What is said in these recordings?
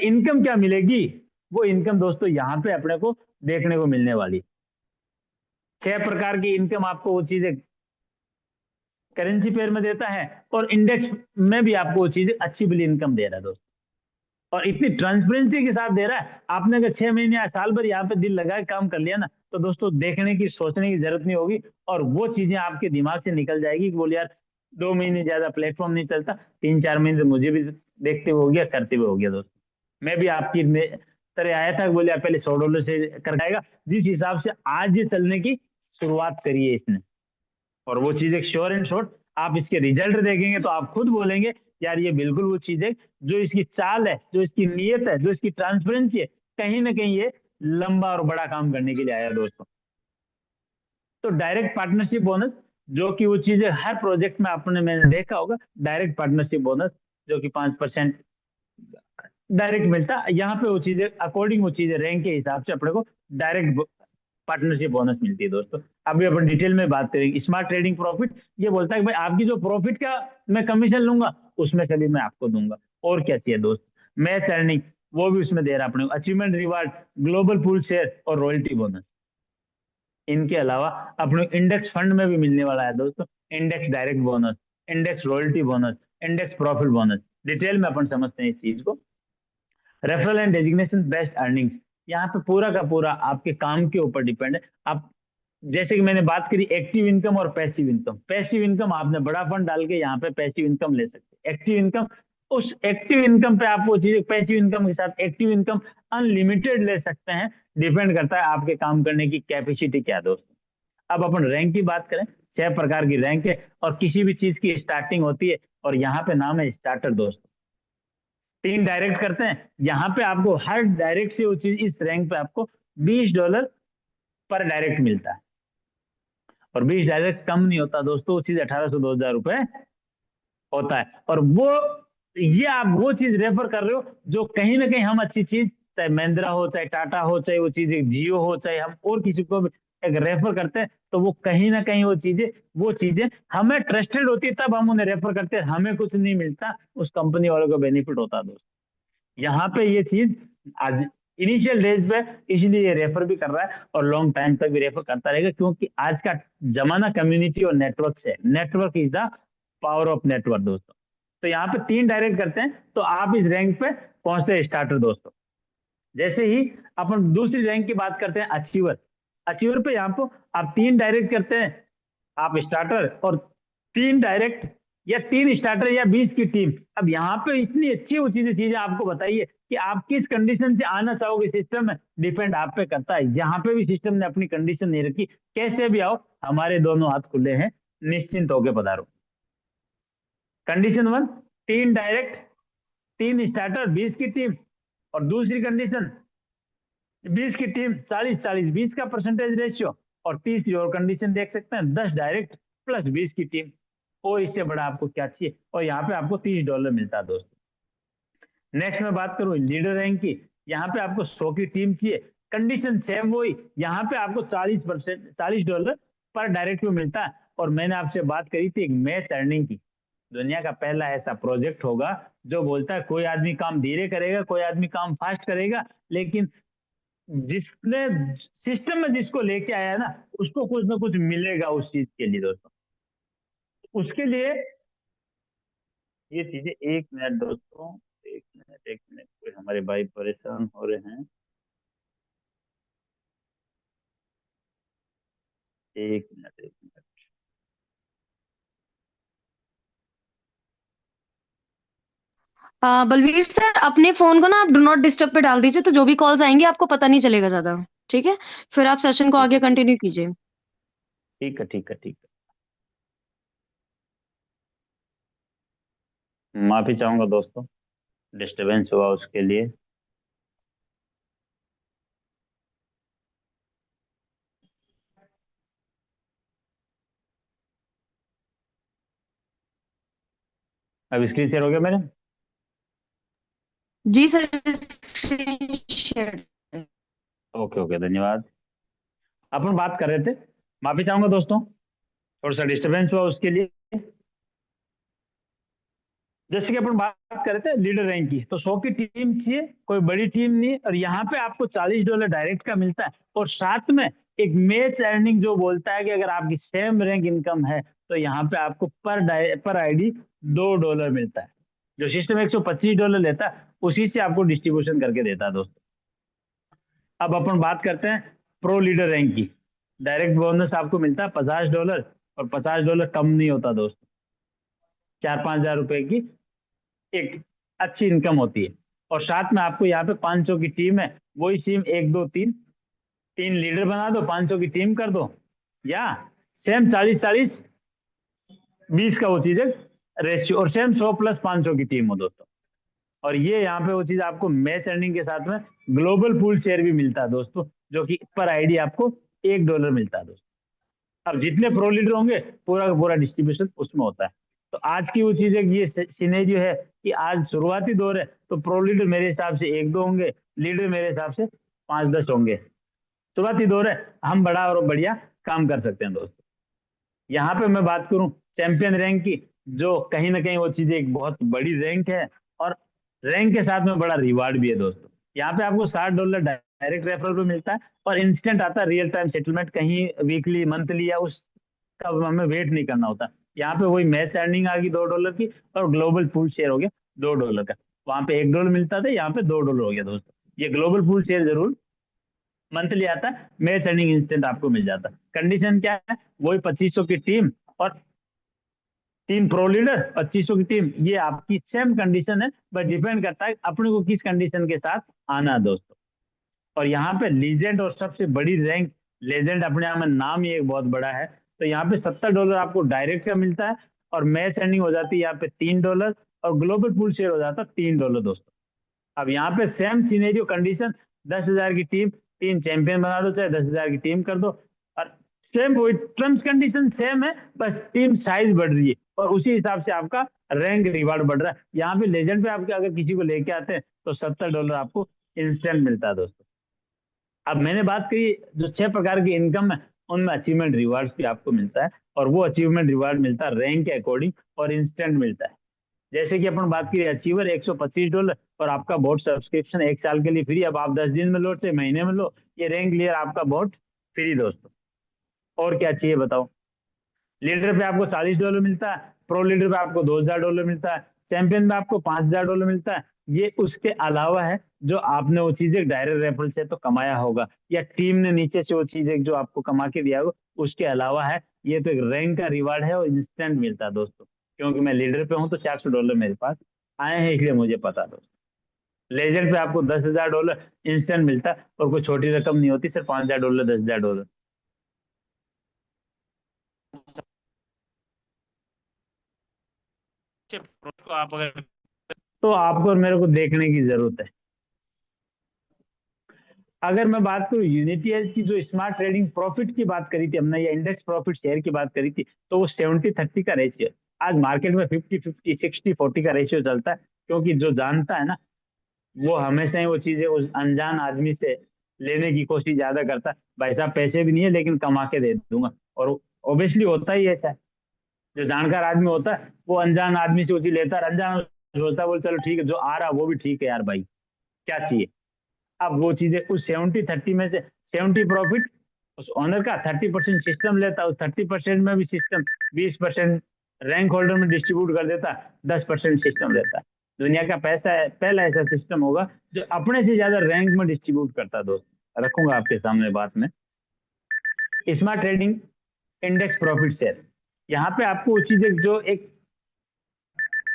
Income क्या मिलेगी, वो इनकम दोस्तों यहाँ पे अपने को देखने को मिलने वाली। 6 प्रकार की इनकम आपको वो चीजें करेंसी पेयर में देता है, और इंडेक्स में भी आपको वो चीजें अच्छी बड़ी इनकम दे रहा है दोस्तों, और इतनी ट्रांसपेरेंसी के साथ दे रहा है। आपने अगर 6 महीने या साल भर यहाँ पे दिल लगा के काम कर लिया ना, तो दोस्तों देखने की सोचने की जरूरत नहीं होगी, और वो चीजें आपके दिमाग से निकल जाएगी कि बोल यार 2 महीने ज्यादा प्लेटफॉर्म नहीं चलता, 3-4 महीने से मुझे भी देखते हुए हो गया, करते हुए हो गया दोस्तों। मैं भी आपकी तरह आया था, बोले यार पहले $100 से कर जाएगा, जिस हिसाब से आज ये चलने की शुरुआत करी है इसने, और वो चीज एक श्योर एंड शॉर्ट, आप इसके रिजल्ट देखेंगे तो आप खुद बोलेंगे यार ये बिल्कुल वो चीज है, जो इसकी चाल है, जो इसकी नीयत है, जो इसकी ट्रांसपेरेंसी है, कहीं ना कहीं ये लंबा और बड़ा काम करने के लिए आया दोस्तों। तो डायरेक्ट पार्टनरशिप बोनस, जो कि वो चीज है हर प्रोजेक्ट में आपने मैंने देखा होगा, डायरेक्ट पार्टनरशिप बोनस जो कि 5% डायरेक्ट मिलता है, यहाँ पे वो चीजें अकॉर्डिंग वो चीजें रैंक के हिसाब से अपने को डायरेक्ट पार्टनरशिप बोनस मिलती है दोस्तों। अभी अपन डिटेल में बात करेंगे। स्मार्ट ट्रेडिंग प्रॉफिट ये बोलता है कि भाई आपकी जो प्रॉफिट का मैं कमीशन लूंगा, उसमें से भी मैं आपको दूंगा, और क्या चाहिए दोस्त। मैच अर्निंग वो भी उसमें दे रहा है अपने को, achievement reward, global pool share और रॉयल्टी बोनस। इनके अलावा अपने इंडेक्स फंड में भी मिलने वाला है दोस्तों, index direct bonus, index royalty bonus, index profit bonus. Detail में अपन समझते हैं इस चीज को। Referral and designation best earnings, यहाँ पे पूरा का पूरा आपके काम के ऊपर डिपेंड है। आप जैसे कि मैंने बात करी एक्टिव इनकम और पैसिव इनकम, पैसिव इनकम आपने बड़ा फंड डाल के यहाँ पे पैसिव इनकम ले सकते हैं। एक्टिव इनकम, उस एक्टिव इनकम पे आप वो चीज, पैसिव इनकम के साथ एक्टिव इनकम अनलिमिटेड ले सकते हैं, डिपेंड करता है आपके काम करने की कैपेसिटी क्या है दोस्तों। अब अपन रैंक की बात करें, 6 प्रकार की रैंक है, और किसी भी चीज की स्टार्टिंग होती है, और यहाँ पे नाम है स्टार्टर दोस्तों। 3 डायरेक्ट करते हैं, यहाँ पे आपको हर डायरेक्ट से वो चीज इस रैंक पे आपको $20 पर डायरेक्ट मिलता है, और 20 डायरेक्ट कम नहीं होता दोस्तों, वो चीज 1800-2000 रुपए होता है। और वो ये आप वो चीज रेफर कर रहे हो जो कहीं ना कहीं हम अच्छी चीज, चाहे महिंद्रा हो, चाहे टाटा हो, चाहे वो चीज एक जियो हो, चाहे हम और किसी को भी एक रेफर करते हैं, तो वो कहीं ना कहीं वो चीजें हमें ट्रस्टेड होती है, तब हम उन्हें रेफर करते हैं, हमें कुछ नहीं मिलता, उस कंपनी वालों को बेनिफिट होता है दोस्तों। यहाँ पे ये चीज आज इनिशियल डेज पे इसलिए ये रेफर भी कर रहा है, और लॉन्ग टाइम तक भी रेफर करता रहेगा, क्योंकि आज का जमाना कम्युनिटी और नेटवर्क से, network is the power of network दोस्तों। तो यहाँ पे 3 डायरेक्ट करते हैं तो आप इस रैंक पे पहुंचते हैं स्टार्टर दोस्तों। जैसे ही अपन दूसरी रैंक की बात करते हैं अचीवर, अचीवर पे यहाँ पे आप 3 डायरेक्ट करते हैं, आप स्टार्टर, और 3 डायरेक्ट या 3 स्टार्टर या 20 की टीम। अब यहाँ पे इतनी अच्छी वो चीजें आपको बताइए कि आप किस कंडीशन से आना चाहोगे सिस्टम में, डिपेंड आप पे करता है। यहाँ पे भी सिस्टम ने अपनी कंडीशन नहीं रखी, कैसे भी आओ हमारे दोनों हाथ खुले हैं, निश्चिंत होके पधारो। कंडीशन 1, 3 डायरेक्ट, 3 स्टार्टर, 20 की टीम। और दूसरी कंडीशन 20 की टीम, 40-40, 20 का परसेंटेज रेशियो। और तीसरी और कंडीशन देख सकते हैं, 10 डायरेक्ट प्लस 20 की टीम। और इससे बड़ा आपको क्या चाहिए, और यहाँ पे आपको $30 मिलता है दोस्तों। नेक्स्ट में बात करूं लीडर रैंक की, यहाँ पे आपको 100 की टीम चाहिए, कंडीशन सेम वही, यहाँ पे आपको $40 पर डायरेक्ट में मिलता है। और मैंने आपसे बात करी थी एक मैच अर्निंग की, दुनिया का पहला ऐसा प्रोजेक्ट होगा जो बोलता है कोई आदमी काम धीरे करेगा, कोई आदमी काम फास्ट करेगा, लेकिन जिसने सिस्टम में जिसको लेके आया है ना, उसको कुछ ना कुछ मिलेगा उस चीज के लिए दोस्तों। उसके लिए ये चीजें, 1 मिनट दोस्तों, 1 मिनट 1 मिनट, कोई हमारे भाई परेशान हो रहे हैं, 1 मिनट 1 मिनट। बलवीर सर, अपने फोन को ना आप डू नॉट डिस्टर्ब पे डाल दीजिए, तो जो भी कॉल्स आएंगी आपको पता नहीं चलेगा ज्यादा। ठीक है, फिर आप सेशन को ठीक है, आगे ठीक कंटिन्यू कीजिए। ठीक है, ठीक है, ठीक है, माफी चाहूंगा दोस्तों, डिस्टरबेंस हुआ उसके लिए। अब स्क्रीन शेयर हो गया मेरे। जी sir, screen share. Okay, okay, धन्यवाद। अपन बात कर रहे थे, माफी चाहूंगा दोस्तों, थोड़ा सा डिस्टरबेंस हुआ उसके लिए। जैसे कि अपन बात कर रहे थे लीडर रैंक की, तो 100 की टीम चाहिए, कोई बड़ी टीम नहीं, और यहाँ पे आपको $40 डायरेक्ट का मिलता है, और साथ में एक मैच अर्निंग जो बोलता है कि अगर आपकी सेम रैंक इनकम है तो यहाँ पे आपको पर आईडी $2 मिलता है। जो सिस्टम $125 लेता है उसी से आपको डिस्ट्रीब्यूशन करके देता है दोस्तों। अब अपन बात करते हैं प्रो लीडर रैंक की। डायरेक्ट बोनस आपको मिलता है $50, और $50 कम नहीं होता दोस्तों। 4-5 हजार रुपए की एक अच्छी इनकम होती है। और साथ में आपको यहाँ पे 500 की टीम है, वही टीम 1 2 3 तीन लीडर बना दो, 500 की टीम कर दो, या सेम 40-40-20 का वो चीज है रेशियो, और सेम 100 + 500 की टीम हो दोस्तों। और ये यहाँ पे वो चीज आपको मैच अर्निंग के साथ में ग्लोबल पूल शेयर भी मिलता है दोस्तों, जो कि पर आईडी आपको $1 मिलता है दोस्तों। अब जितने प्रो लीडर होंगे पूरा का पूरा डिस्ट्रीब्यूशन उसमें होता है। तो आज की वो चीज है कि ये सिनेरियो है कि आज शुरुआती दौर है, तो प्रो लीडर मेरे हिसाब से 1 2 होंगे, लीडर मेरे हिसाब से 5 10 होंगे। शुरुआती दौर है, हम बड़ा और बढ़िया काम कर सकते हैं दोस्तों। यहाँ पे मैं बात करूं चैंपियन रैंक की, जो कहीं ना कहीं वो चीज एक बहुत बड़ी रैंक है, और रैंक के साथ में बड़ा रिवार्ड भी है दोस्तों। यहाँ पे आपको $60 डायरेक्ट रेफरल पे मिलता है, और इंस्टेंट आता है रियल टाइम सेटलमेंट, कहीं वीकली मंथली या उसका हमें वेट नहीं करना होता। यहाँ पे वही मैच अर्निंग आ गई $2 की, और ग्लोबल पूल शेयर हो गया $2 का। वहां पे $1 मिलता था, यहाँ पे $2 हो गया दोस्तों। ये ग्लोबल पूल शेयर जरूर मंथली आता है, मैच अर्निंग इंस्टेंट आपको मिल जाता है। कंडीशन क्या है, वही 2500 की टीम और 3 प्रो लीडर, 2500 की टीम, ये आपकी सेम कंडीशन है, बट डिपेंड करता है अपने को किस कंडीशन के साथ आना है दोस्तों। और यहाँ पे लीजेंड और सबसे बड़ी रैंक, लेजेंड अपने आप में नाम ही एक बहुत बड़ा है, तो यहाँ पे $70 आपको डायरेक्ट का मिलता है, और मैच अर्निंग हो जाती है यहाँ पे $3, और ग्लोबल पूल शेयर हो जाता है $3 दोस्तों। अब यहाँ पे सेम सीनेरियो कंडीशन, 10,000 की टीम, 3 चैंपियन बना दो, चाहे 10,000 की टीम कर दो, और सेम वही टर्म्स कंडीशन सेम है, बस टीम साइज बढ़ रही है, और उसी हिसाब से आपका रैंक रिवार्ड बढ़ रहा है। यहाँ पे लेजेंड पे आपके अगर किसी को लेके आते हैं तो $70 आपको इंस्टेंट मिलता है दोस्तों। अब मैंने बात करी जो 6 प्रकार की इनकम है, उनमें अचीवमेंट रिवार्ड भी आपको मिलता है, और वो अचीवमेंट रिवार्ड मिलता है रैंक के अकॉर्डिंग, और इंस्टेंट मिलता है। जैसे कि अपन बात की अचीवर $125, और आपका बोट सब्सक्रिप्शन 1 साल के लिए फ्री। अब आप 10 दिन में लो, चाहे महीने में लो, ये रैंक क्लियर आपका बोट फ्री दोस्तों। और क्या चाहिए बताओ। लीडर पे आपको $40 मिलता है, प्रो लीडर पे आपको $2,000 मिलता है, चैंपियन में आपको $5,000 मिलता है। ये उसके अलावा है जो आपने वो चीजें डायरेक्ट रेफरल से तो कमाया होगा, या टीम ने नीचे से वो चीजें जो आपको कमा के दिया होगा, उसके अलावा है। ये तो एक रैंक का रिवार्ड है, और इंस्टेंट मिलता है दोस्तों। क्योंकि मैं लीडर पे हूँ तो $400 मेरे पास आए हैं, इसलिए मुझे पता दोस्तों। लेजेंड पे आपको $10,000 इंस्टेंट मिलता है, और कोई छोटी रकम नहीं होती, सिर्फ $5,000 $10,000। को आप अगर तो आपको और मेरे को देखने की जरूरत है। अगर मैं बात करूं यूनिटी एज की, जो स्मार्ट ट्रेडिंग प्रॉफिट की बात करी थी हमने, या इंडेक्स प्रॉफिट शेयर की बात करी थी, तो वो 70-30 का रेशियो है। आज मार्केट में 50-50 60-40 का रेशियो चलता है, क्योंकि जो जानता है ना, वो हमेशा ही वो चीजें उस अनजान आदमी से लेने की कोशिश ज्यादा करता है। भाई साहब पैसे भी नहीं है लेकिन कमा के दे दूंगा, और ऑब्वियसली होता ही ऐसा है। जो जानकार आदमी होता है वो अनजान आदमी से वो चीज लेता है, अनजान सोचता है, बोल चलो ठीक है, जो आ रहा वो भी ठीक है यार भाई, क्या चाहिए। अब वो चीजें उस 70-30 में से 70 प्रॉफिट उस ओनर का, 30% सिस्टम लेता है, उस 30% में भी सिस्टम 20% रैंक होल्डर में डिस्ट्रीब्यूट कर देता, 10% सिस्टम लेता है। दुनिया का पैसा है पहला ऐसा सिस्टम होगा जो अपने से ज्यादा रैंक में डिस्ट्रीब्यूट करता है दोस्त। रखूंगा आपके सामने बात में smart trading index profit share. यहाँ पे आपको वो चीजें जो एक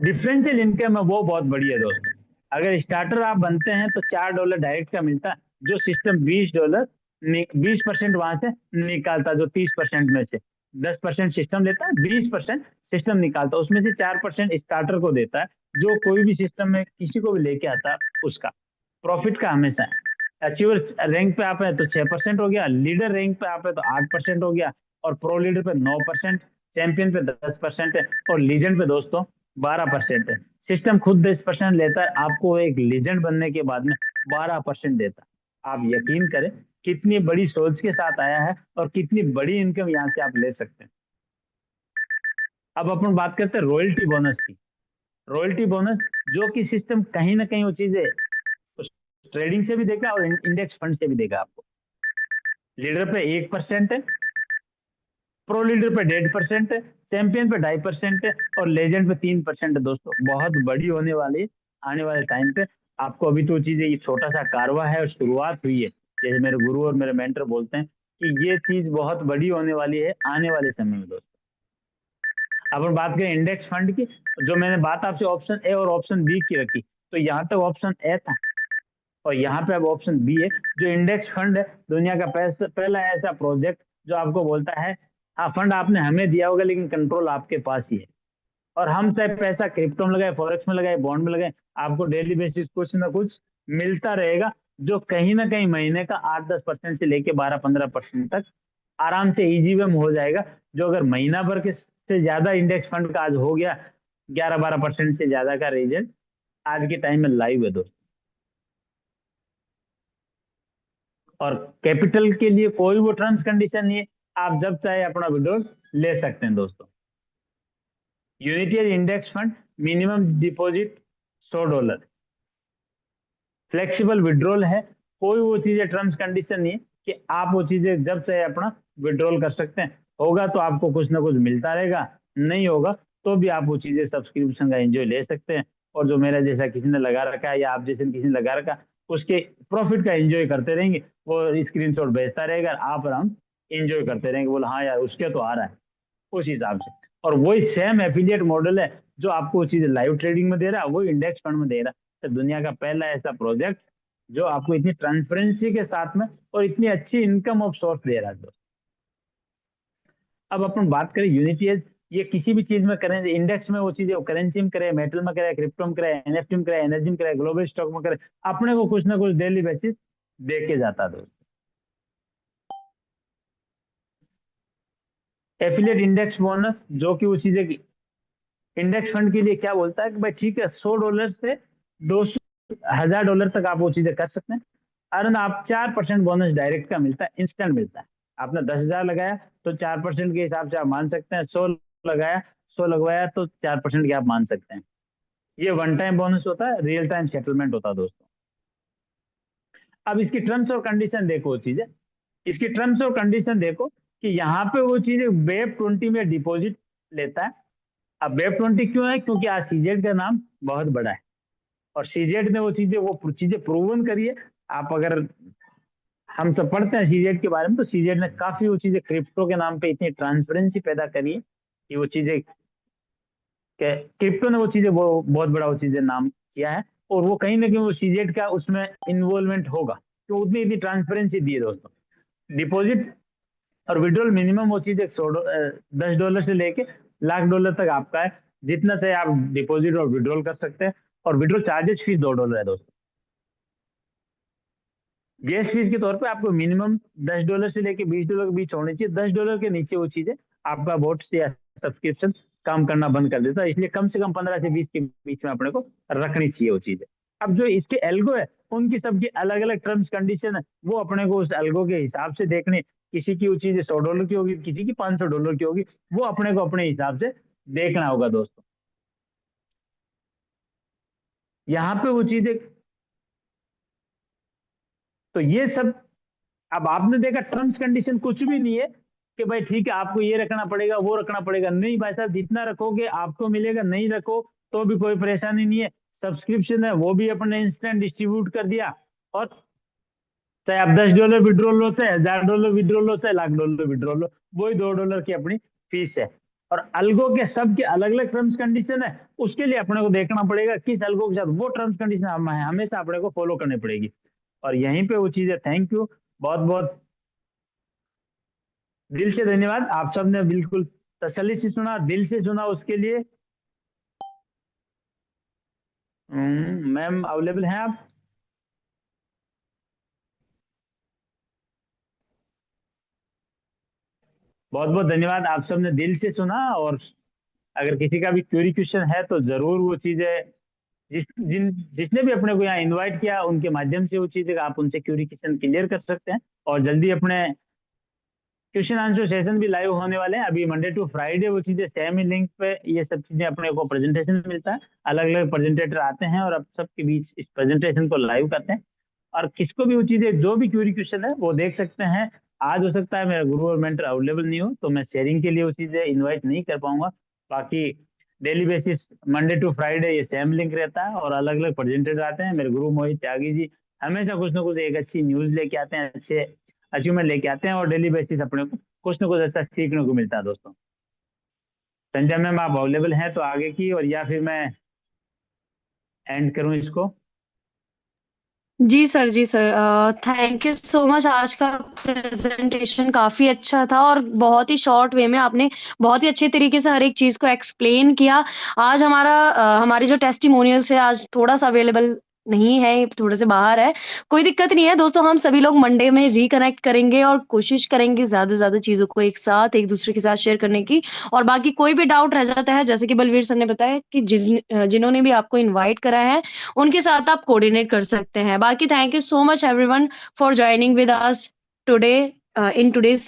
डिफरेंशियल इनकम है वो बहुत बड़ी है दोस्तों। अगर स्टार्टर आप बनते हैं तो $4 डायरेक्ट का मिलता है, जो सिस्टम $20 20% वहां से निकालता है, जो 30% में से 10% सिस्टम लेता है, 20% सिस्टम निकालता है, उसमें से 4% स्टार्टर को देता है, जो कोई भी सिस्टम में किसी को भी लेके आता है उसका प्रॉफिट का हमेशा है। अचीवर रैंक पे आप है तो 6% हो गया, लीडर रैंक पे आप है तो 8% हो गया, और प्रो लीडर पे 9%, चैंपियन पे 10% है, और लीजेंड पे दोस्तों 12% है। सिस्टम खुद 10% लेता है, आपको एक लीजेंड बनने के बाद में 12% देता है। आप यकीन करें कितनी बड़ी सोच के साथ आया है, और कितनी बड़ी इनकम यहाँ से आप ले सकते हैं। अब अपन बात करते हैं रॉयल्टी बोनस की। रॉयल्टी बोनस, जो कि सिस्टम कहीं ना कहीं वो चीजें उस ट्रेडिंग से भी देगा और इंडेक्स फंड से भी देगा आपको। लीडर पे 1% है, प्रो लीडर पे 1.5% है, चैंपियन पे 2.5% है और लेजेंड पे 3% है। दोस्तों बहुत बड़ी होने वाली है आने वाले टाइम पे। आपको अभी तो चीजें, ये छोटा सा कारवा है और शुरुआत हुई है। जैसे मेरे गुरु और मेरे मेंटर बोलते हैं कि ये चीज बहुत बड़ी होने वाली है आने वाले समय में। दोस्तों अपन बात करें इंडेक्स फंड की, जो मैंने बात आपसे ऑप्शन ए और ऑप्शन बी की रखी, तो यहाँ तक ऑप्शन ए था और यहाँ पे अब ऑप्शन बी है। जो इंडेक्स फंड है, दुनिया का पहला ऐसा प्रोजेक्ट जो आपको बोलता है हाँ फंड आपने हमें दिया होगा लेकिन कंट्रोल आपके पास ही है, और हम चाहे पैसा क्रिप्टो में लगाए, फॉरेक्स में लगाए, बॉन्ड में लगाए, आपको डेली बेसिस कुछ ना कुछ मिलता रहेगा, जो कहीं ना कहीं महीने का 8-10% से लेके 12-15% तक आराम से इजी वे में हो जाएगा। जो अगर महीना भर के से ज्यादा इंडेक्स फंड का आज हो गया 11-12% से ज्यादा का रिजल्ट आज के टाइम में लाइव है दोस्तों। और कैपिटल के लिए कोई वो टर्म्स कंडीशन नहीं है, आप जब चाहे अपना विड्रॉल ले सकते हैं दोस्तों। Unity index fund, minimum deposit $100, flexible withdrawal है, कोई वो चीजें टर्म्स कंडीशन नहीं है कि आप वो चीजें जब चाहे अपना विड्रॉल कर सकते हैं। होगा तो आपको कुछ ना कुछ मिलता रहेगा, नहीं होगा तो भी आप वो चीजें सब्सक्रिप्शन का एंजॉय ले सकते हैं। और जो मेरा जैसा किसी ने लगा रखा है या आप जैसे किसी ने लगा रखा, उसके प्रॉफिट का एंजॉय करते रहेंगे। वो स्क्रीनशॉट भेजता रहेगा, आप आराम एंजॉय करते रहेंगे, बोले हाँ यार उसके तो आ रहा है उस हिसाब से। और वही सेम एफिलिएट मॉडल है जो आपको वो चीजें लाइव ट्रेडिंग में दे रहा है, वो इंडेक्स फंड में दे रहा है। तो दुनिया का पहला ऐसा प्रोजेक्ट जो आपको इतनी ट्रांसपेरेंसी के साथ में और इतनी अच्छी इनकम ऑफ सोर्स दे रहा है दोस्तों। अब अपन बात करें यूनिटी एज, ये किसी भी चीज में करें, इंडेक्स में वो चीजें करेंसी में करे, मेटल में करे, क्रिप्टो में करे, एनएफटी में करे, एनर्जी में करे, ग्लोबल स्टॉक में करे, अपने को कुछ ना कुछ डेली बेसिस दे के जाता है दोस्तों। एफिलिएट इंडेक्स बोनस, जो कि वो चीजें इंडेक्स फंड के लिए क्या बोलता है कि भाई ठीक है $100 से 200,000 तक आप वो चीजें कर सकते हैं। अर्न आप 4% बोनस डायरेक्ट का मिलता है, इंस्टेंट मिलता है। आपने 10,000 लगाया तो 4% के हिसाब से आप मान सकते हैं, 100 लगाया, 100 लगवाया तो 4% के आप मान सकते हैं। ये वन टाइम बोनस होता है, रियल टाइम सेटलमेंट होता है दोस्तों। अब इसकी टर्म्स और कंडीशन देखो, वो चीजें इसकी टर्म्स और कंडीशन देखो कि यहाँ पे वो चीजें वेब 20 में डिपॉजिट लेता है। अब वेब 20 क्यों है? क्योंकि आज सीजेड का नाम बहुत बड़ा है और सीजेड ने वो चीजें प्रूवन करी है। आप अगर हम सब पढ़ते हैं सीजेड के बारे में, तो सीजेड ने काफी वो चीजें क्रिप्टो के नाम पे इतनी ट्रांसपेरेंसी पैदा करी है कि वो चीजें क्रिप्टो ने वो बहुत बड़ा वो चीजें नाम किया है। और वो कहीं ना कहीं वो सीजेड का उसमें इन्वॉल्वमेंट होगा, तो उतनी इतनी ट्रांसपेरेंसी दी है दोस्तों। डिपॉजिट और विड्रॉल मिनिमम वो चीज $10 से लेके $1,00,000 तक आपका है, जितना से आप डिपॉजिट और विड्रॉल कर सकते हैं। और विड्रॉल चार्जेस फीस $2 है दोस्तों। गैस फीस के तौर पे आपको मिनिमम $10 से लेके $20 के बीच होनी चाहिए। $10 के नीचे वो चीजें आपका बोट से या सब्सक्रिप्शन काम करना बंद कर देता है, इसलिए कम से कम 15 से 20 के बीच में अपने को रखनी चाहिए वो चीजें। अब जो इसके एल्गो है, उनकी सबकी अलग अलग टर्म्स कंडीशन है, वो अपने को उस एल्गो के हिसाब से देखने। किसी की वो चीज $100 की होगी, किसी की $500 की होगी, वो अपने को अपने हिसाब से देखना होगा दोस्तों। यहाँ पे वो चीजें, तो ये सब, अब आपने देखा टर्म्स कंडीशन कुछ भी नहीं है कि भाई ठीक है आपको ये रखना पड़ेगा वो रखना पड़ेगा, नहीं भाई साहब, जितना रखोगे आपको मिलेगा, नहीं रखो तो भी कोई परेशानी नहीं है। सब्सक्रिप्शन है वो भी अपने इंस्टेंट डिस्ट्रीब्यूट कर दिया। और चाहे आप $10 विड्रॉल लो, चाहे $1,000 विड्रॉल लो, चाहे $1,00,000 विड्रॉल लो, वही $2 की अपनी फीस है। और अलगो के सब के अलग अलग टर्म्स कंडीशन है, उसके लिए अपने को देखना पड़ेगा किस अलगो के साथ वो टर्म्स कंडीशन हमेशा अपने को फॉलो करनी पड़ेगी। और यहीं पे वो चीज है। थैंक यू, बहुत बहुत दिल से धन्यवाद। आप सबने बिल्कुल तसल्ली से सुना, दिल से सुना, उसके लिए मैम अवेलेबल हैं आप? बहुत बहुत धन्यवाद, आप सबने दिल से सुना। और अगर किसी का भी क्वेरी क्वेश्चन है तो जरूर वो चीजें, जिसने भी अपने को यहाँ इनवाइट किया उनके माध्यम से वो चीजें आप उनसे क्वेरी क्वेश्चन क्लियर कर सकते हैं और जल्दी अपने क्वेश्चन आंसर सेशन भी लाइव होने वाले हैं। अभी मंडे टू फ्राइडे वो चीजें सेम ही लिंक पे ये सब चीजें अपने को प्रेजेंटेशन मिलता है, अलग अलग प्रेजेंटेटर आते हैं और अब सबके बीच इस प्रेजेंटेशन को लाइव करते हैं। और किसको भी वो चीजें जो भी क्यूरी क्वेश्चन है वो देख सकते हैं। आज हो सकता है मेरा गुरु और मेंटर अवेलेबल नहीं हो तो मैं शेयरिंग के लिए वो चीजें इन्वाइट नहीं कर पाऊंगा। बाकी daily basis Monday to Friday ये सेम लिंक रहता है और अलग अलग प्रेजेंटेटर आते हैं। मेरे गुरु मोहित त्यागी जी हमेशा कुछ ना कुछ एक अच्छी न्यूज लेके आते हैं, अच्छे अचीवमेंट लेके आते हैं और डेली बेसिस अपने को कुछ ना कुछ अच्छा सीखने को मिलता है दोस्तों। संजय मैम आप अवेलेबल हैं तो आगे की, और या फिर मैं एंड करूं इसको? जी sir, thank you so much. आज का प्रेजेंटेशन काफी अच्छा था और बहुत ही शॉर्ट वे में आपने बहुत ही अच्छे तरीके से हर एक चीज को एक्सप्लेन किया। आज हमारी जो टेस्टिमोनियल्स है आज थोड़ा सा अवेलेबल नहीं है, थोड़े से बाहर है। कोई दिक्कत नहीं है दोस्तों, हम सभी लोग मंडे में रिकनेक्ट करेंगे और कोशिश करेंगे ज्यादा से ज्यादा चीजों को एक साथ एक दूसरे के साथ शेयर करने की। और बाकी कोई भी डाउट रह जाता है, जैसे कि बलवीर सर ने बताया कि जिन्होंने भी आपको इनवाइट करा है उनके साथ आप कोऑर्डिनेट कर सकते हैं। बाकी thank you so much everyone for joining with us today in today's